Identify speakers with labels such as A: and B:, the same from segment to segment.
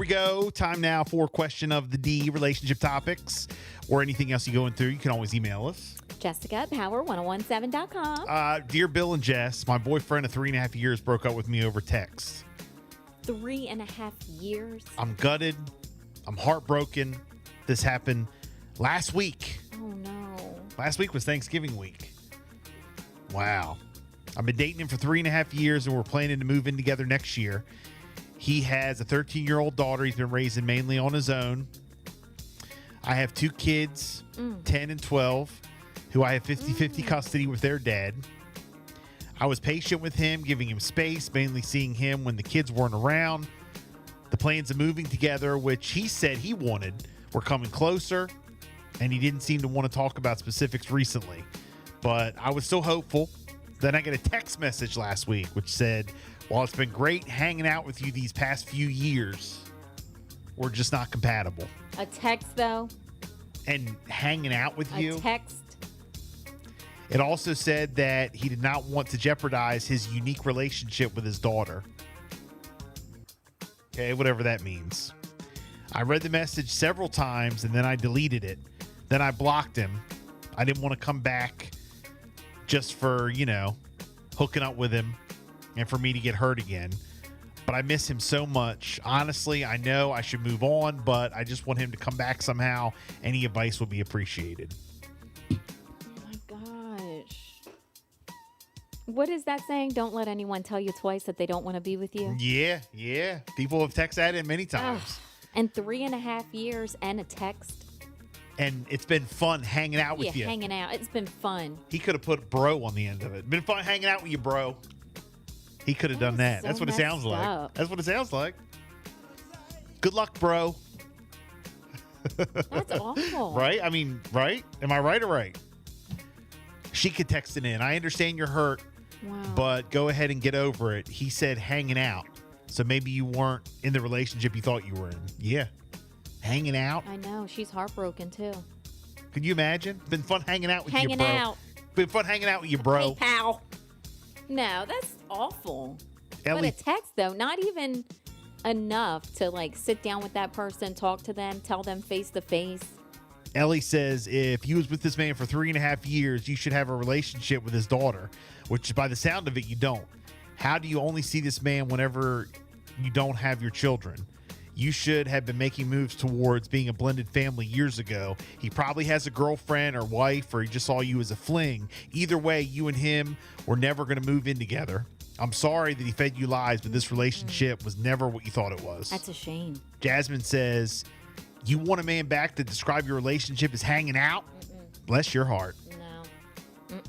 A: we go. Time now for question of the D, relationship topics, or anything else you're going through. You can always email us.
B: Jessica at power1017.com.
A: Dear Bill and Jess, my boyfriend of 3.5 years broke up with me over text.
B: 3.5 years?
A: I'm gutted. I'm heartbroken. This happened last week.
B: Oh, no.
A: Last week was Thanksgiving week. Wow. I've been dating him for 3.5 years, and we're planning to move in together next year. He has a 13-year-old daughter he's been raising mainly on his own. I have 2 kids, 10 and 12, who I have 50-50 custody with their dad. I was patient with him, giving him space, mainly seeing him when the kids weren't around. The plans of moving together, which he said he wanted, were coming closer, and he didn't seem to want to talk about specifics recently. But I was still hopeful. Then I get a text message last week which said, while it's been great hanging out with you these past few years, we're just not compatible.
B: A text, though?
A: And hanging out with you?
B: A text?
A: It also said that he did not want to jeopardize his unique relationship with his daughter. Okay, whatever that means. I read the message several times and then I deleted it. Then I blocked him. I didn't want to come back just for, hooking up with him and for me to get hurt again. But I miss him so much. Honestly, I know I should move on, but I just want him to come back somehow. Any advice will be appreciated.
B: Oh my gosh. What is that saying? Don't let anyone tell you twice that they don't want to be with you?
A: Yeah. People have texted that in many times.
B: Ugh. And 3.5 years and a text.
A: And it's been fun hanging out with you.
B: Yeah, hanging out. It's been fun.
A: He could have put bro on the end of it. Been fun hanging out with you, bro. He could have done that.
B: So
A: That's what it sounds like.
B: up.
A: That's what it sounds like. Good luck, bro.
B: That's awful.
A: Right? I mean, right? Am I right or right? She could text it in. I understand you're hurt,
B: Wow.
A: but go ahead and get over it. He said hanging out. So maybe you weren't in the relationship you thought you were in. Yeah. Hanging out.
B: I know. She's heartbroken, too.
A: Could you imagine? Been fun hanging out with you,
B: Hanging
A: bro.
B: out.
A: Been fun hanging out with you, bro.
B: Hey, pal. No, that's awful. But
A: Ellie,
B: a text, though, not even enough to, sit down with that person, talk to them, tell them face to face.
A: Ellie says if you was with this man for 3.5 years, you should have a relationship with his daughter, which by the sound of it, you don't. How do you only see this man whenever you don't have your children? You should have been making moves towards being a blended family years ago. He probably has a girlfriend or wife, or he just saw you as a fling. Either way, you and him were never going to move in together. I'm sorry that he fed you lies, but this relationship was never what you thought it was.
B: That's a shame.
A: Jasmine says, you want a man back to describe your relationship as hanging out? Bless your heart.
B: No.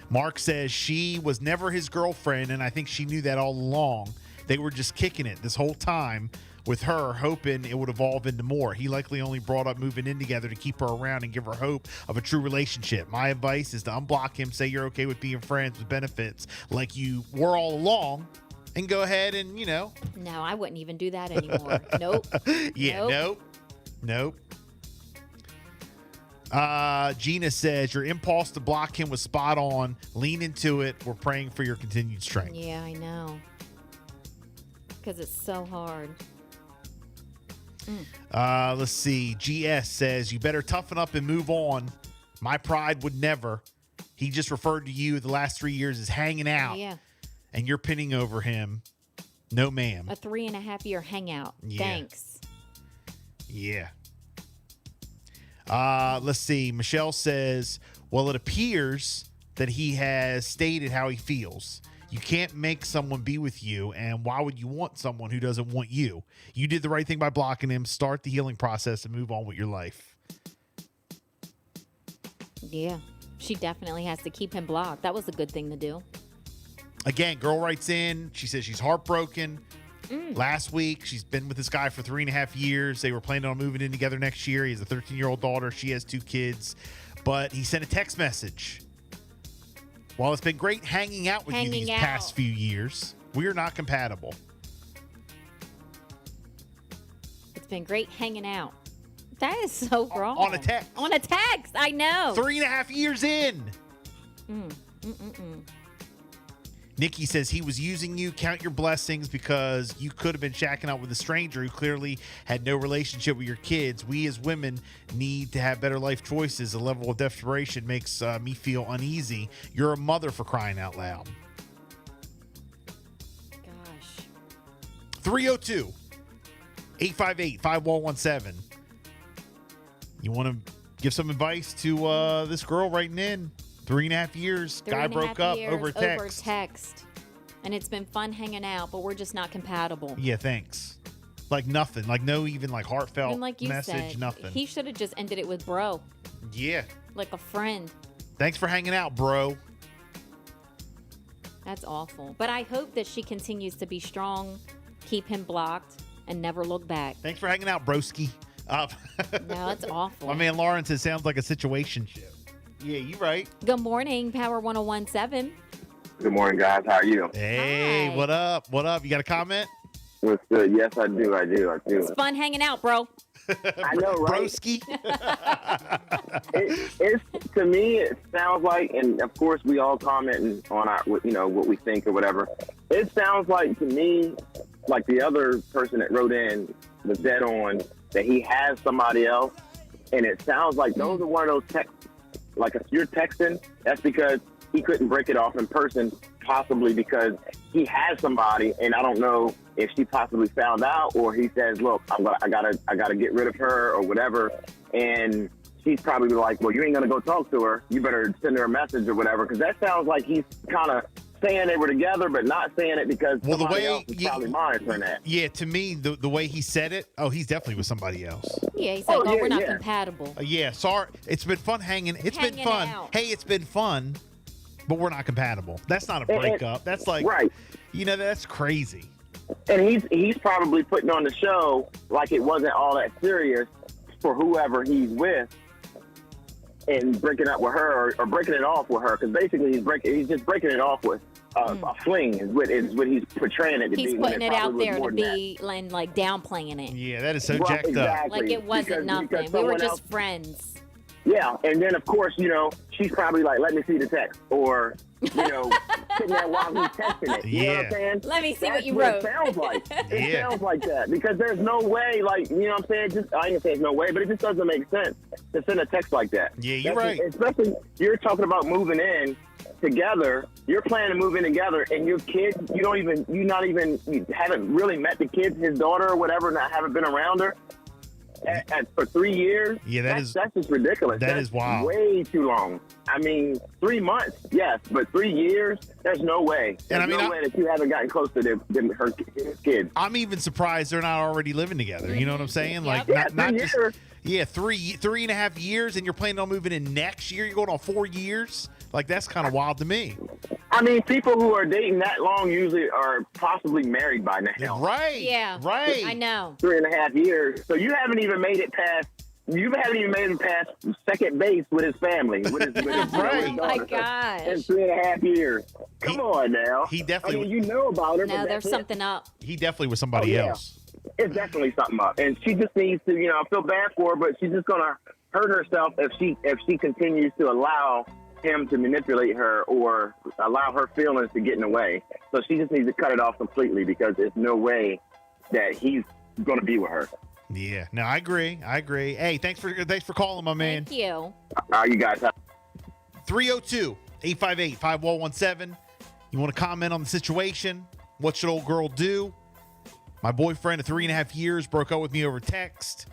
A: Mark says she was never his girlfriend, and I think she knew that all along. They were just kicking it this whole time with her, hoping it would evolve into more. He likely only brought up moving in together to keep her around and give her hope of a true relationship. My advice is to unblock him, say you're okay with being friends with benefits like you were all along, and go ahead and,
B: No, I wouldn't even do that anymore. Nope.
A: Yeah, nope. Gina says your impulse to block him was spot on. Lean into it. We're praying for your continued strength.
B: Yeah, I know. Because it's so hard.
A: Let's see. GS says you better toughen up and move on. My pride would never. He just referred to you the last 3 years as hanging out.
B: Yeah.
A: And you're pinning over him. No, ma'am.
B: A 3.5 year hangout.
A: Yeah.
B: Thanks.
A: Yeah. Let's see. Michelle says, well, it appears that he has stated how he feels. You can't make someone be with you, and why would you want someone who doesn't want you? You did the right thing by blocking him. Start the healing process and move on with your life.
B: Yeah. She definitely has to keep him blocked. That was a good thing to do.
A: Again, girl writes in. She says she's heartbroken. Last week, she's been with this guy for 3.5 years. They were planning on moving in together next year. He has a 13-year-old daughter. She has 2 kids. But he sent a text message. While it's been great hanging out with you these past few years, we are not compatible.
B: It's been great hanging out. That is so wrong.
A: On a text.
B: On a text. I know.
A: 3.5 years in. Nikki says he was using you. Count your blessings because you could have been shacking up with a stranger who clearly had no relationship with your kids. We as women need to have better life choices. A level of desperation makes me feel uneasy. You're a mother, for crying out loud.
B: Gosh.
A: 302 858 5117. You want to give some advice to this girl writing in? 3.5 years. Guy broke up over text.
B: And it's been fun hanging out, but we're just not compatible.
A: Yeah, thanks. Like nothing. Like no even like heartfelt
B: And like you
A: message,
B: said,
A: nothing.
B: he should have just ended it with bro,
A: Yeah.
B: like a friend.
A: Thanks for hanging out, bro.
B: That's awful. But I hope that she continues to be strong, keep him blocked, and never look back.
A: Thanks for hanging out, broski.
B: No, that's awful.
A: My man Lawrence, it sounds like a situationship. Yeah, you right.
B: Good morning, Power 1017.
C: Good morning, guys. How are you?
A: Hey,
B: Hi.
A: what up? What up? You got a comment?
C: What's good? Yes, I do.
B: It's fun hanging out, bro.
C: I know, right?
A: Broski.
C: It's to me, it sounds like, and of course, we all commenting on our, what we think or whatever. It sounds like to me, like the other person that wrote in was dead on that he has somebody else, and it sounds like those are one of those texts. Like if you're texting, that's because he couldn't break it off in person, possibly because he has somebody, and I don't know if she possibly found out, or he says, "Look, I gotta get rid of her or whatever," and she's probably like, "Well, you ain't gonna go talk to her. You better send her a message or whatever," because that sounds like he's kind of saying they were together, but not saying it because somebody else is probably monitoring that.
A: Yeah, to me, the way he said it, he's definitely with somebody else.
B: Yeah, he's like, we're not
C: yeah.
B: compatible.
A: Yeah, sorry. It's been fun hanging. It's been
B: Hanging
A: fun.
B: out.
A: Hey, it's been fun, but we're not compatible. That's not a breakup. That's like,
C: Right.
A: That's crazy.
C: And he's probably putting on the show like it wasn't all that serious for whoever he's with, and breaking up with her or breaking it off with her, because basically he's just breaking it off with a fling is what he's portraying it to
B: He's
C: be. when
B: putting
C: it
B: it out
C: probably was
B: there
C: more
B: to
C: than that.
B: be and like downplaying it.
A: Yeah, that is so
C: Right,
A: jacked up.
C: exactly.
B: Like it wasn't
C: Because
B: nothing. We were
C: someone
B: just
C: else-
B: friends.
C: Yeah, and then of course, she's probably like, "Let me see the text," or sitting there while he's texting it. You know what I'm saying?
B: Let me see what
C: That's
B: you
C: what
B: wrote.
C: it sounds like. It
A: Yeah.
C: sounds like that because there's no way, like, you know what I'm saying? Just I ain't gonna say there's no way, but it just doesn't make sense to send a text like that.
A: Yeah, you're right.
C: Especially you're talking about moving in together. You're planning to move in together, and your kids, you haven't really met the kids, his daughter or whatever, and haven't been around her. For 3 years,
A: Yeah,
C: that's just ridiculous.
A: that
C: That's
A: is wild.
C: Way too long. I mean, 3 months, yes, but 3 years, there's no way. There's
A: And I mean,
C: no way that you haven't gotten close to his kids.
A: I'm even surprised they're not already living together. You know what I'm saying? Like,
C: Yeah,
A: not
C: 3
A: just
C: years.
A: 3.5 years, and you're planning on moving in next year. You're going on 4 years. Like, that's kind of wild to me.
C: I mean, people who are dating that long usually are possibly married by now.
A: Right.
B: Yeah.
A: Right.
B: I know.
C: 3.5 years. So you haven't even made it past. You haven't even made it past second base with his family, with his
A: Right.
B: Oh my
C: daughter.
B: gosh.
C: In 3.5 years. Come on now.
A: he definitely-
C: I mean, you know about her.
B: No,
C: but
B: there's
C: that's it.
B: something up.
A: He definitely was somebody
C: Oh, yeah.
A: else.
C: It's definitely something up, and she just needs to. I feel bad for her, but she's just gonna hurt herself if she continues to allow him to manipulate her or allow her feelings to get in the way. So she just needs to cut it off completely because there's no way that he's gonna be with her.
A: Yeah. No, I agree. Hey, thanks for calling, my man.
B: Thank you.
C: You guys have.
A: 302-858-5117. You want to comment on the situation? What should old girl do? My boyfriend of 3.5 years broke up with me over text.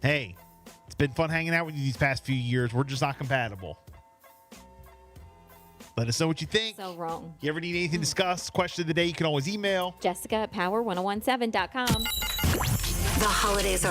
A: Hey, it's been fun hanging out with you these past few years. We're just not compatible. Let us know what you think.
B: So wrong.
A: You ever need anything discussed? Question of the day, you can always email.
B: Jessica at power1017.com.
D: The holidays are